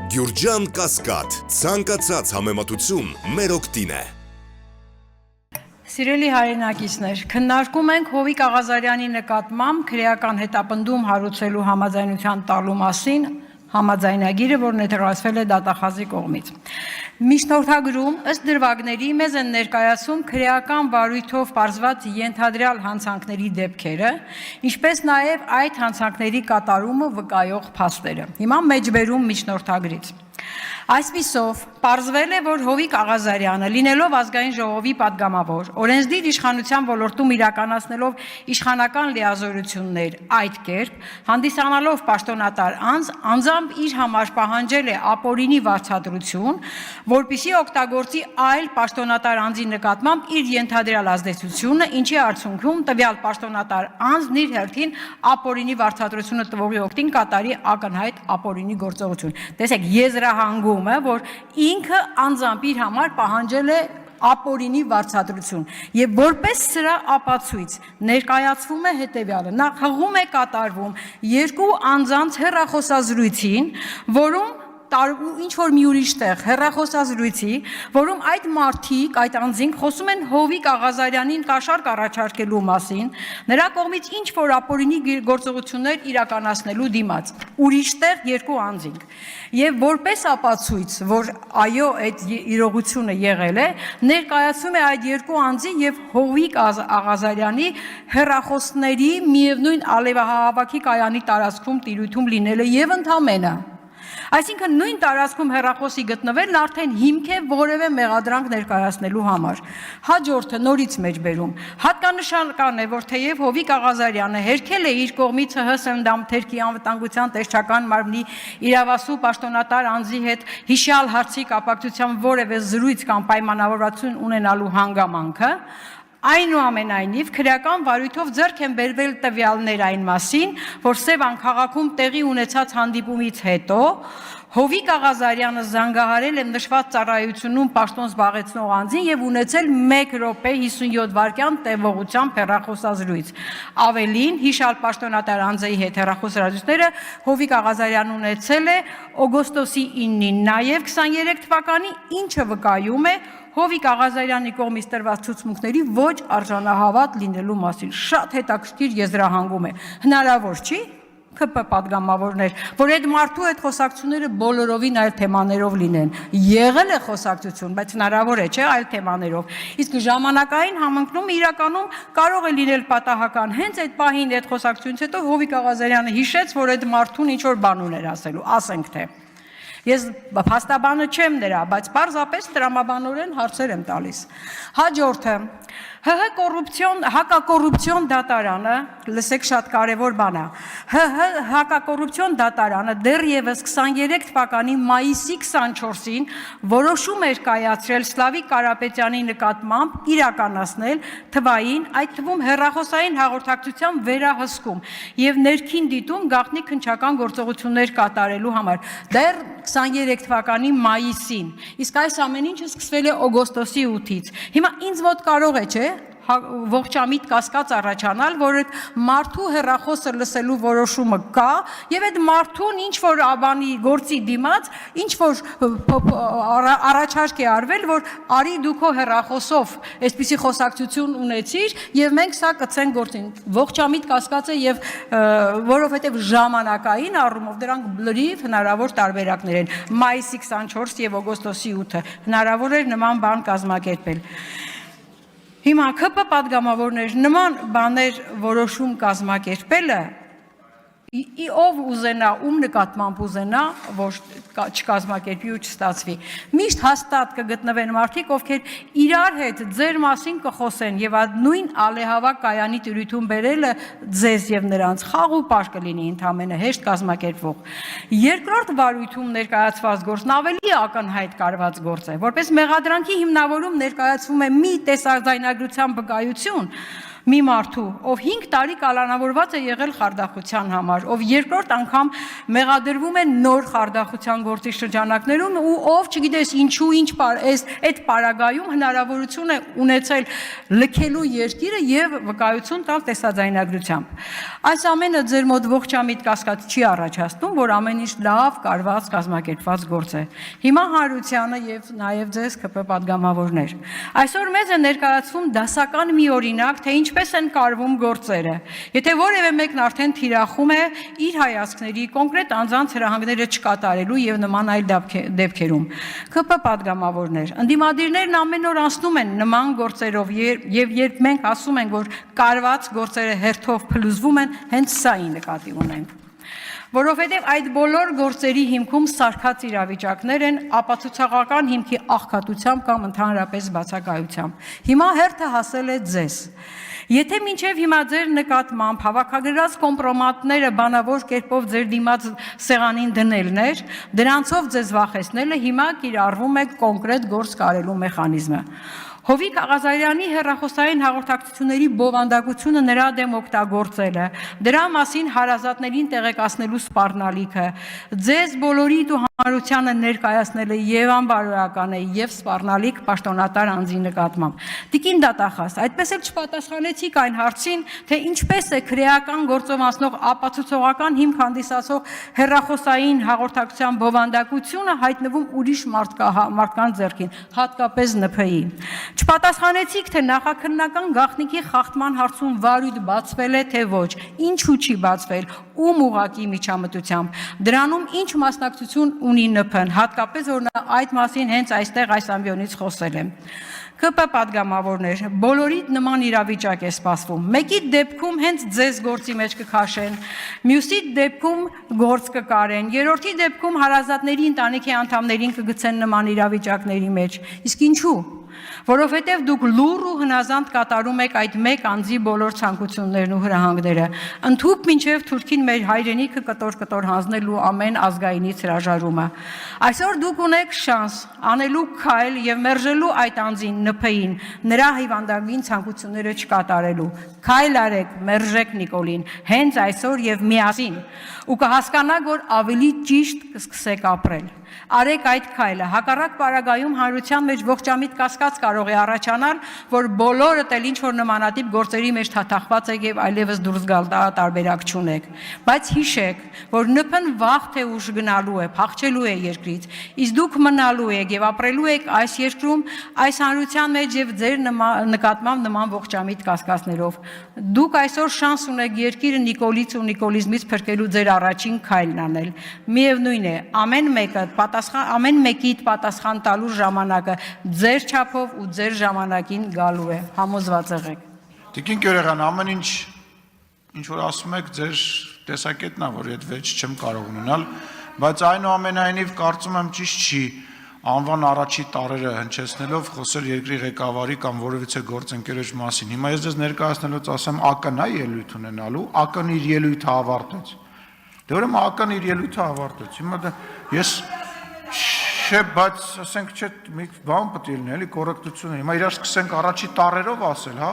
Գյուրջան Կասկադ, ցանկացած համեմատություն մեր օգտին է։ Սիրելի հայրենակիցներ, քննարկում ենք Հովիկ Աղազարյանի նկատմամբ քրեական հետապնդում հարուցելու համաձայնության տալու մասին համաձայնագիրը, որ ներկայացվել է դատախազի կողմից։ Միջնորդագրում ըստ դրվագների մեզ են ներկայացում քրեական վարույթով պարզված ենթադրյալ հանցանքների դեպքերը, ինչպես նաև այդ հանցանքների կատարումը վկայող փաստերը։ Հիմա մեջբերում միջնորդագրից։ Այսպիսով, պարզվել է, որ Հովիկ Աղազարյանը, լինելով ազգային ժողովի պատգամավոր, օրենսդիր իշխանության ոլորտում իրականացնելով իշխանական լիազորություններ, այդ կերպ, հանդիսանալով պաշտոնատար անձ, անձամբ իր համար պահանջել է ապօրինի վարձատրություն, որպեսզի օգտագործի այլ պաշտոնատար անձի նկատմամբ իր ենթադրյալ ազդեցությունը, ինչի արդյունքում տվյալ պաշտոնատար անձն իր հերթին ապօրինի վարձատրությունը տվողի օգտին կատարի ակնհայտ ապօրինի գործողություն։ Տեսեք, եզրահանգում է, որ ինքը անձամբ իր համար պահանջել է ապօրինի վարձատրություն եւ որպես սրա ապացույց ներկայացվում է հետեւյալը. նախ հղում է կատարվում երկու անձանց հեռախոսազրույցին, որում ինչ որ մի ուրիշ տեղ հեռախոսազրույցի, որում այդ մարդիկ, այդ անձինք խոսում են Հովիկ Աղազարյանին կաշառք առաջարկելու մասին, նրա կողմից ինչ որ ապօրինի գործողություններ իրականացնելու դիմաց, ուրիշ տեղ երկու անձինք։ Եվ որպես ապացույց, որ այո, այդ իրողությունը եղել է, ներկայացում է այդ երկու անձի եւ Հովիկ Աղազարյանի հեռախոսների միևնույն Ալևահավաքի կայանի տարածքում տիրույթում լինելը եւ ընդամենը։ Այսինքն նույն տարածքում հեռախոսի գտնվելն արդեն հիմք է որևէ մեղադրանք ներկայացնելու համար։ Հաջորդը նորից մեջբերում։ Հատկանշական է, որ թեև Հովիկ Աղազարյանը հերքել է իր կողմից ՀՀ Սննդամթերքի անվտանգության տեսչական մարմնի իրավասու պաշտոնատար անձի հետ հիշյալ հարցի կապակցությամբ որևէ զրույց կամ պայմանավորվածություն ունենալու հանգամանքը, այնուամենայնիվ քրեական վարույթով ձեռք են բերվել տվյալներ այն մասին, որ Սևան քաղաքում տեղի ունեցած հանդիպումից հետո Հովիկ Աղազարյանը զանգահարել է նշված ծառայությունում պաշտոն զբաղեցնող անձին եւ ունեցել 1 րոպե 57 վայրկյան տևողությամբ հեռախոսազրույց։ Ավելին, հիշյալ պաշտոնատար անձի հետ հեռախոսազրույցները Հովիկ Աղազարյանն ունեցել է օգոստոսի 9-ին, նաեւ 23 թվականի, ինչը վկայում է Հովիկ Աղազարյանի կողմից տրված ցուցմունքների ոչ արժանահավատ լինելու մասին։ Շատ հետաքրքիր եզրահանգում է։ Հնարավոր չի ԿՊ պատգամավորներ, որ այդ մարդու այդ խոսակցությունները բոլորովին այլ թեմաներով լինեն։ Եղել է խոսակցություն, բայց հնարավոր է, չէ, այլ թեմաներով։ Իսկ ժամանակային համընկնում իրականում կարող է լինել պատահական։ Հենց այդ պահին այդ խոսակցությունից հետո Հովիկ Աղազարյանը հիշեց, որ այդ մարդուն ինչ որ բան ուներ ասելու, ասենք թե։ Ես փաստաբանը չեմ նրա, բայց պարզապես տրամաբանորեն հարցեր եմ տալիս։ Հաջորդը հակակոռուպցիոն դատարանը, լսեք շատ կարևոր բան է, հակակոռուպցիոն դատարանը դեռևս 23 թվականի մայիսի 24-ին որոշում էր կայացրել Սլավիկ Կարապետյանի նկատմամբ իրականացնել թվային, այդ թվում հեռախոսային հաղորդակցության վերահսկում եւ ներքին դիտում գաղտնի քննչական գործողություններ կատարելու համար։ Դեռ 23 թվականի մայիսին, իսկ այս ամեն ինչը սկսվել է օգոստոսի 8-ից։ Հիմա ինձ մոտ կարող է, չէ, ողջամիտ կասկած առաջանալ, որ այդ մարդու հեռախոսը լսելու որոշումը կա եւ այդ մարդուն ինչ որ բանի գործի դիմաց ինչ որ առաջարկ է արվել, որ արի դու քո հեռախոսով այսպիսի խոսակցություն ունեցիր եւ մենք սա կցենք գործին։ Ողջամիտ կասկած է եւ որովհետեւ ժամանակային առումով դրանք լրիվ հնարավոր տարբերակներ են։ Մայիսի 24 եւ օգոստոսի 8-ը հնարավոր էր նման բան կազմակերպել։ Հիմա ԿՊ պատգամավորներ նման բաներ որոշում կազմակերպելը ով ուզենա, ում նկատմամբ ուզենա, որ չկազմակերպի ու չստացվի։ Միշտ հաստատ կգտնվեն մարդիկ, ովքեր իրար հետ ձեր մասին կխոսեն եւ այդ նույն ալեհավակ կայանի տիրույթում բերելը ձեզ եւ նրանց խաղ ու պար կլինի ընդամենը հեշտ կազմակերպվող։ Երկրորդ վարույթում ներկայացված գործն ավելի ակնհայտ կարված գործ է, որպես մեղադրանքի հիմնավորում ներկայացվում է մի տեսաձայնագրության վկայություն, մի մարդու, ով 5 տարի կալանավորված է եղել խարդախության համար, ով երկրորդ անգամ մեղադրվում է նոր խարդախության գործի շրջանակներում ու ով չգիտես ինչու այդ պարագայում հնարավորություն է ունեցել լքելու երկիրը եւ վկայություն տալ տեսաձայնագրությամբ։ Այս ամենը ձեր մոտ ողջամիտ կասկած չի առաջացնում, որ ամեն ինչ լավ կարված կազմակերպված գործ է։ Հիմա Հարությանը եւ նաեւ ձեզ ԿՊ պատգամավորներ։ Այսօր մեզ է ներկայացվում դասական մի օրինակ, թե ինչպես են կարվում գործերը։ Եթե որևէ մեկն արդեն թիրախում է իր հայացքների կոնկրետ անձանց հրահանգները չկատարելու եւ նման այլ դեպքերում։ ԿՊ պատգամավորներ, ընդդիմադիրներն ամեն օր անցնում են նման գործերով եւ երբ մենք ասում ենք, որ կարված գործերը հերթով փլուզվում են, հենց սա-ի նկատի ունենք։ Որովհետև այդ բոլոր գործերի հիմքում սարքած իրավիճակներ են ապացուցողական հիմքի աղքատությամբ կամ ընդհանրապես բացակայությամբ։ Հիմա հերթը հասել է ձեզ։ Եթե մինչև հիմա ձեր նկատմամբ հավաքագրած կոմպրոմատները բանավոր կերպով ձեր դիմաց սեղանին դնելն էր, դրանցով ձեզ վախեցնելը հիմա կիրառվում է կոնկրետ գործ կարելու մեխանիզմը։ Հովիկ Աղազարյանի հեռախոսային հաղորդակցությունների բովանդակությունը նրա դեմ օգտագործելը, դրա մասին հարազատներին տեղեկացնելու սպառնալիքը, ձեզ բոլորիդ ու հանրությանը ներկայացնելը եւ անբարոյական է եւ սպառնալիք պաշտոնատար անձի նկատմամբ։ Տիկին դատախազ, այդպես էլ չպատասխանեցիք այն հարցին, թե ինչպես է քրեական գործով անցնող ապացուցողական հիմք հանդիսացող հեռախոսային հաղորդակցության բովանդակությունը հայտնվում ուրիշ մարդկանց ձեռքին, հատկապես ՆՓ-ի։ Չպատասխանեցիք, թե նախաքննական գաղտնիքի խախտման հարցում վարույթ բացվել է, թե ոչ, ինչու չի բացվել, ում ուղղակի միջամտությամբ, դրանում ինչ մասնակցություն ունի ՆՓ-ն, հատկապես որ նա այդ մասին հենց այստեղ այս ամբիոնից խոսել է։ ԿՊ պատգամավորներ, բոլորիդ նման իրավիճակ է սպասվում։ Մեկի դեպքում հենց ձեզ գործի մեջ կքաշեն, մյուսի դեպքում գործ կկարեն, երրորդի դեպքում հարազատների ընտանիքի անդամներին կգցեն նման իրավիճակների մեջ։ Իսկ ինչու։ Որովհետև դուք լուռ ու հնազանդ կատարում եք այդ մեկ անձի բոլոր ցանկություններն ու հրահանգները, ընդհուպ մինչև Թուրքին մեր հայրենիքը կտոր հանձնելու ամեն ազգայինից հրաժարումը։ Այսօր դուք ունեք շանս անելու քայլ եւ մերժելու այդ անձին ՆՓ-ին, նրա հիվանդագին ցանկությունները չկատարելու։ Քայլ արեք, մերժեք Նիկոլին, հենց այսօր եւ միասին, ու կհասկանաք, որ ավելի ճիշտ կսկսեք ապրել։ Արեք այդ քայլը, հակառակ պարագայում հանրության մեջ ողջամիտ կասկած կարող է առաջանալ, որ բոլորդ էլ ինչ որ նմանատիպ գործերի մեջ թաթախված եք եւ այլևս դուրս գալ տարբերակ չունեք։ Բայց հիշեք, որ ՆՓ-ն վաղ թե ուշ գնալու է, փախչելու է երկրից, իսկ դուք մնալու եք եւ ապրելու եք այս երկրում, այս հանրության մեջ եւ ձեր նկատմամբ նման ողջամիտ կասկածներով։ Դուք այսօր շանս ունեք երկիրը Նիկոլից ու նիկոլիզմից փրկելու ձեր առաջին քայլն անել։ Միևնույն է, ամեն մեկիդ պատասխան տալու ժամանակը ձեր չափով ու ձեր ժամանակին գալու է, համոզված եղեք։ Տիկին Գյուրեղյան, ամեն ինչ որ ասում եք, ձեր տեսակետն է, որ այդ վեճ չեմ կարող ունենալ, բայց այնուամենայնիվ կարծում եմ ճիշտ չի անվան առաջի տարերը հնչեցնելով խոսել երկրի ղեկավարի կամ որևիցե գործընկերոջ մասին։ Հիմա ես ձեզ ներկայացնելուց ասեմ, ԱԿ-ն է ելույթ ունենալու, ԱԿ-ն իր ելույթը ավարտեց։ Դե ուրեմն ԱԿ-ն իր ելույթը ավարտեց։ Հիմա ես չէ, բայց ասենք չէ, մի բան պետք է լինի, էլի կոռեկտություն։ Հիմա իրար սկսենք առաջի տարերով ասել, հա։